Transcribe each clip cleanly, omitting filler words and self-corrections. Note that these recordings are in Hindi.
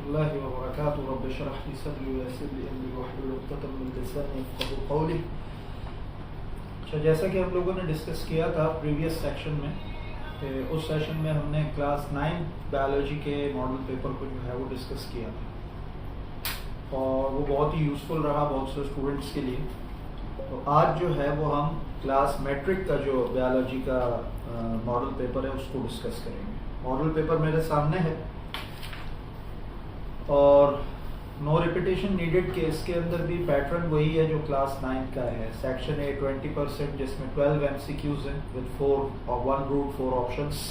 रहमतुल्लाहि व बरकातुहू। रब्बि इश्रह ली सदरी व यस्सिर ली अमरी वहलुल उक़दतम मिन लिसानी यफ़क़हू क़ौली। अच्छा, जैसा कि हम लोगों ने डिस्कस किया था प्रीवियस सेक्शन में, उस सेशन में हमने क्लास 9 बायोलॉजी के मॉडल पेपर को जो है वो डिस्कस किया था और वो बहुत ही यूज़फुल रहा बहुत से स्टूडेंट्स के लिए। तो आज जो है वो हम क्लास मैट्रिक का जो बायोलॉजी का मॉडल पेपर है उसको डिस्कस करेंगे। मॉडल पेपर मेरे सामने है और नो रिपीटेशन नीडेड के इसके अंदर भी पैटर्न वही है जो क्लास 9 का है। सेक्शन ए 20% जिसमें 12 MCQs हैं विद 4 और 1 रूट 4 ऑप्शंस,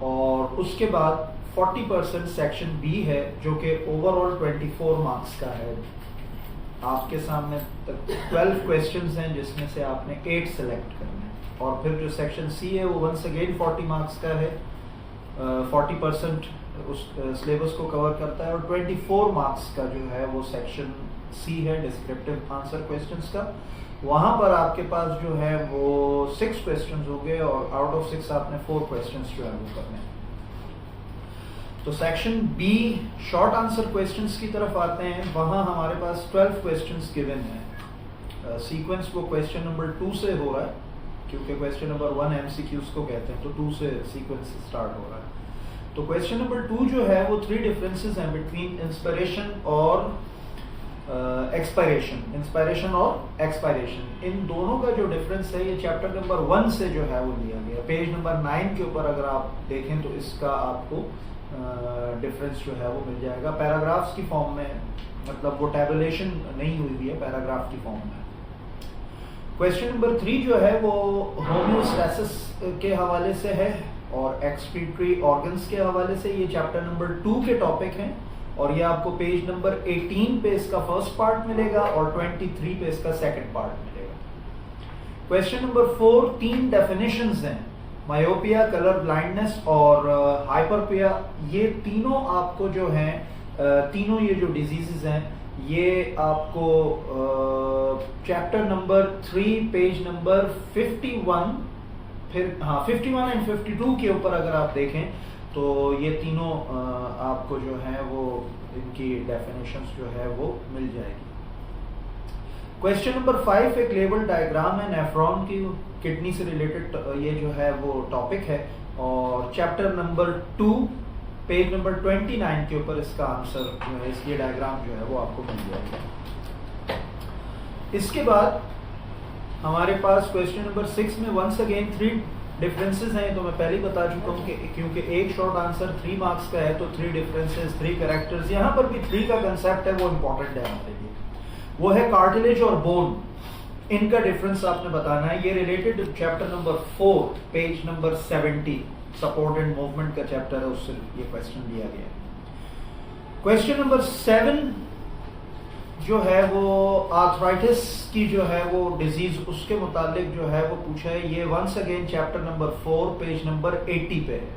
और उसके बाद 40% सेक्शन बी है जो कि ओवरऑल 24 मार्क्स का है। आपके सामने 12 क्वेश्चंस हैं जिसमें से आपने 8 सेलेक्ट करने हैं, और फिर जो सेक्शन सी है वो वंस अगेन 40 मार्क्स का है। 40% उस सिलेबस को कवर करता है और 24 मार्क्स का जो है वो सेक्शन सी है डिस्क्रिप्टिव आंसर क्वेश्चंस का। वहां पर आपके पास जो है वो 6 क्वेश्चंस होंगे और आउट ऑफ 6 आपने 4 क्वेश्चंस जो है वो करने हैं। तो section B short answer questions की तरफ आते हैं। वहां हमारे पास 12 क्वेश्चंस गिवन है। सीक्वेंस वो क्वेश्चन नंबर 2 से हो रहा है क्योंकि क्वेश्चन नंबर 1 MCQs को कहते हैं, तो 2 से सीक्वेंस स्टार्ट हो रहा है। तो क्वेश्चन नंबर 2 जो है वो 3 डिफरेंसेस हैं बिटवीन इंस्पिरेशन और एक्सपायरेशन। इंस्पिरेशन और एक्सपायरेशन, इन दोनों का जो डिफरेंस है ये चैप्टर नंबर 1 से जो है वो लिया गया। पेज नंबर 9 के ऊपर अगर आप देखें तो इसका आपको डिफरेंस जो है वो मिल जाएगा। पैराग्राफ्स की फॉर्म में, मतलब वो टैबुलेशन नहीं हुई हुई है, पैराग्राफ की फॉर्म में। क्वेश्चन नंबर 3 जो है वो होम्योस्टैसिस के हवाले से है और एक्सक्रीटरी ऑर्गन्स के हवाले से। ये चैप्टर नंबर 2 के टॉपिक हैं और ये आपको पेज नंबर 18 पे इसका फर्स्ट पार्ट मिलेगा और 23 पे इसका सेकंड पार्ट मिलेगा। क्वेश्चन नंबर 4 3 डेफिनेशंस हैं, मायोपिया, कलर ब्लाइंडनेस और हाइपरपिया। ये तीनों आपको जो हैं तीनों ये जो डिजीजेस हैं ये आपको चैप्टर नंबर 3 पेज नंबर 51 फिर 51 एंड 52 के ऊपर अगर आप देखें तो ये तीनों आपको जो है वो इनकी डेफिनेशंस जो है वो मिल जाएगी। क्वेश्चन नंबर 5 एक लेवल डायग्राम है, नेफ्रॉन की किडनी से रिलेटेड ये जो है वो टॉपिक है और चैप्टर नंबर 2 पेज नंबर 29 के ऊपर इसका आंसर जो है, इसलिए डायग्राम जो है वो आपको मिल जाएगा। इसके बाद हमारे पास क्वेश्चन नंबर 6 में वंस अगेन 3 डिफरेंसेस हैं। तो मैं पहले ही बता चुका हूँ कि क्योंकि एक शॉर्ट आंसर 3 मार्क्स का है तो 3 डिफरेंसेस 3 कैरेक्टर्स। यहाँ पर भी 3 का कंसेप्ट है वो इम्पोर्टेंट है हमारे लिए, वो है कार्टिलेज और बोन। इनका डिफरेंस आपने बताना है। ये related chapter number 4 page number 70 support and movement का चैप्टर है, उससे ये क्वेश्चन दिया गया है। क्वेश्चन नंबर 7 जो है वो आर्थराइटिस की जो है वो डिजीज, उसके मुतालिक जो है वो पूछा है। ये once again chapter number 4 page number 80 पे है।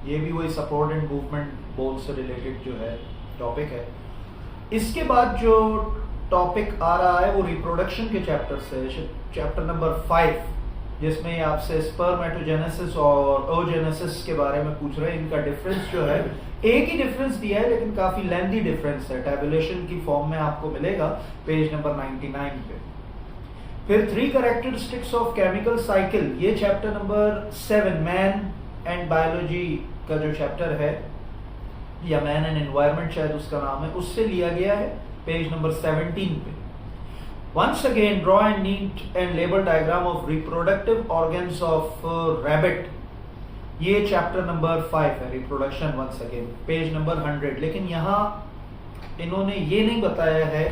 ये भी वही सपोर्ट एंड मूवमेंट बोन से रिलेटेड जो है टॉपिक है। इसके बाद जो टॉपिक आ रहा है वो रिप्रोडक्शन के चैप्टर से, चैप्टर नंबर 5, जिसमें आपसे स्पर्मेटोजेनेसिस और ओजेनेसिस के बारे में पूछ रहे हैं। इनका डिफरेंस जो है एक ही डिफरेंस दिया है लेकिन काफी लेंथी डिफरेंस है, टैबुलेशन की फॉर्म में आपको मिलेगा पेज नंबर 99 पे। फिर 3 कैरेक्टरिस्टिक्स ऑफ केमिकल साइकिल, ये chapter number 7 man and biology का जो चैप्टर है, या मैन एंड एनवायरनमेंट शायद उसका नाम है, उससे लिया गया है पेज नंबर 17 पे। Once again, draw a neat and label diagram of reproductive organs of rabbit. ये चैप्टर नंबर 5 है, reproduction once again, page number 100। लेकिन यहाँ इन्होंने ये नहीं बताया है,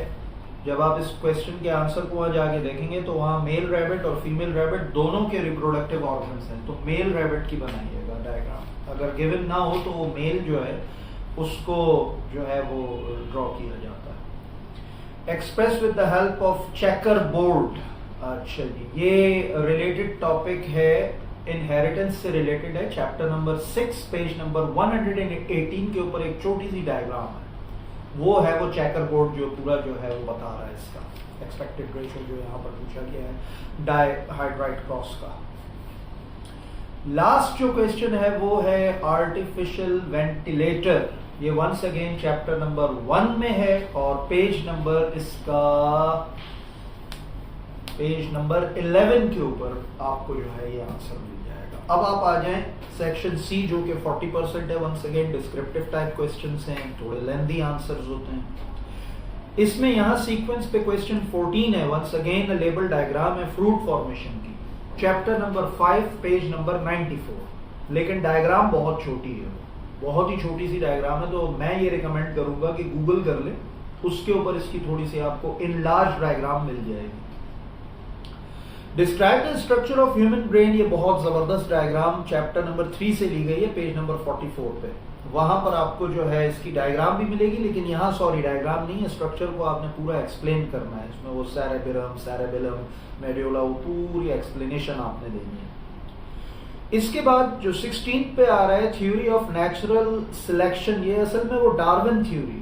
जब आप इस क्वेश्चन के आंसर को वहाँ जाके देखेंगे तो वहाँ मेल रैबिट और फीमेल रैबिट दोनों के रिप्रोडक्टिव ऑर्गन्स हैं। तो मेल रैबिट की बनाइएगा डायग्राम, अगर गिवन ना हो तो वो मेल जो है उसको जो है वो ड्रॉ किया जाता है। Express with the help of checker board. अच्छा जी, ये रिलेटेड टॉपिक है, इनहेरिटेंस से रिलेटेड है। चैप्टर नंबर 6 पेज नंबर 118 के ऊपर एक छोटी सी डायग्राम है, वो है वो चेकर बोर्ड जो पूरा जो है वो बता रहा है इसका एक्सपेक्टेड रेशियो जो यहाँ पर पूछा गया है डाइहाइड्राइट क्रॉस का। लास्ट जो क्वेश्चन है वो है आर्टिफिशियल वेंटिलेटर। ये वंस अगेन चैप्टर नंबर 1 में है और पेज नंबर इसका पेज नंबर 11 के ऊपर आपको जो है ये आंसर मिल जाएगा। अब आप आ जाएं सेक्शन सी जो कि 40% है। Once again descriptive type questions हैं, थोड़े लेंथी आंसर्स होते हैं। इसमें यहाँ सीक्वेंस पे क्वेश्चन 14 है। वंस अगेन लेबल डायग्राम है फ्रूट फॉर्मेशन की, चैप्टर नंबर 5 पेज नंबर 94। लेकिन डायग्राम बहुत छोटी है, बहुत ही छोटी सी डायग्राम है, तो मैं ये रिकमेंड करूंगा कि गूगल कर ले, उसके ऊपर इसकी थोड़ी सी आपको इनलार्ज डायग्राम मिल जाएगी। Describe the structure of human brain, ये बहुत जबरदस्त डायग्राम चैप्टर नंबर 3 से ली गई है, पेज नंबर 44 पे। वहां पर आपको जो है इसकी डायग्राम भी मिलेगी, लेकिन यहाँ सॉरी डायग्राम नहीं है, स्ट्रक्चर को आपने पूरा एक्सप्लेन करना है। इसमें वो सेरेब्रम, सेरेबेलम, मेड्यूला, वो पूरी एक्सप्लेनेशन आपने देनी है। इसके बाद जो 16 पे आ रहा है थ्योरी ऑफ नेचुरल सिलेक्शन, ये असल में वो डार्विन थ्योरी है।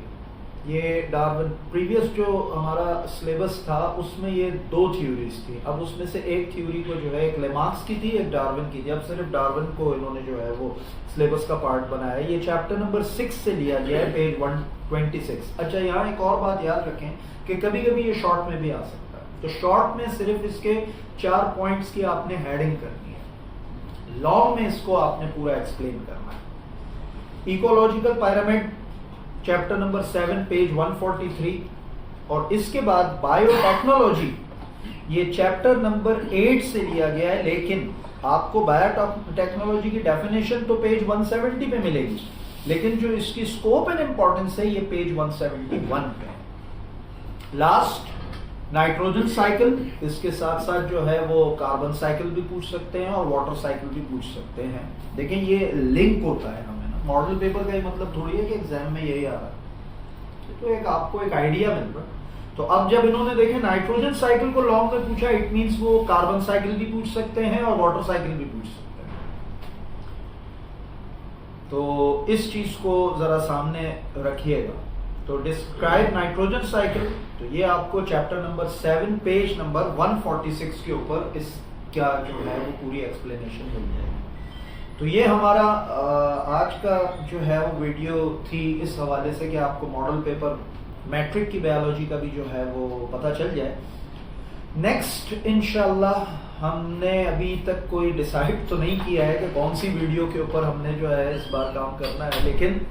ये डार्विन प्रीवियस जो हमारा सिलेबस था उसमें ये 2 थ्योरीज थी। अब उसमें से एक थ्योरी को जो है एक लेमार्क्स की थी, एक डार्विन की थी। अब सिर्फ डार्विन को इन्होंने जो है वो सिलेबस का पार्ट बनाया है। ये चैप्टर नंबर 6 से लिया गया है, पेज 126। अच्छा, यहाँ एक और बात याद रखें कि कभी कभी ये शॉर्ट में भी आ सकता है, तो शॉर्ट में सिर्फ इसके 4 पॉइंट्स की आपने हेडिंग करनी है, लॉन्ग में इसको आपने पूरा एक्सप्लेन करना है। Ecological pyramid chapter number 7 page 143। और इसके बाद बायोटेक्नोलॉजी, ये चैप्टर नंबर 8 से लिया गया है, लेकिन आपको बायोटेक्नोलॉजी की डेफिनेशन तो पेज 170 पे मिलेगी, लेकिन जो इसकी स्कोप एंड इंपॉर्टेंस है ये पेज 171 पे है। लास्ट नाइट्रोजन साइकिल, इसके साथ साथ जो है वो कार्बन साइकिल भी पूछ सकते हैं और वाटर साइकिल भी पूछ सकते हैं। देखिए ये लिंक होता है, हमें ना मॉडल पेपर का ये मतलब थोड़ी है कि एग्जाम में यही आ रहा है, तो एक आपको एक आइडिया मिल रहा है। तो अब जब इन्होंने देखे नाइट्रोजन साइकिल को लॉन्ग में पूछा, इट मींस वो कार्बन साइकिल भी पूछ सकते हैं और वाटर साइकिल भी पूछ सकते हैं। तो इस चीज को जरा सामने रखिएगा। तो डिस्क्राइब नाइट्रोजन साइकिल, तो ये आपको चैप्टर नंबर 7 पेज नंबर 146 के ऊपर इसका जो है वो पूरी एक्सप्लेनेशन मिल जाएगी। तो ये हमारा आज का जो है वो वीडियो थी इस हवाले से कि आपको मॉडल पेपर मैट्रिक की बायोलॉजी का भी जो है वो पता चल जाए। नेक्स्ट इंशाल्लाह हमने अभी तक कोई डिसाइड तो नहीं किया है कि कौन सी वीडियो के ऊपर हमने जो है इस बार काम करना है, लेकिन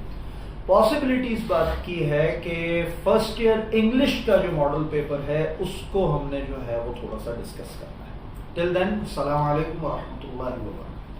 पॉसिबिलिटी इस बात की है कि फर्स्ट ईयर इंग्लिश का जो मॉडल पेपर है उसको हमने जो है वो थोड़ा सा डिस्कस करना है। टिल देन, अस्सलाम वालेकुम व रहमतुल्लाहि व बरकातहू।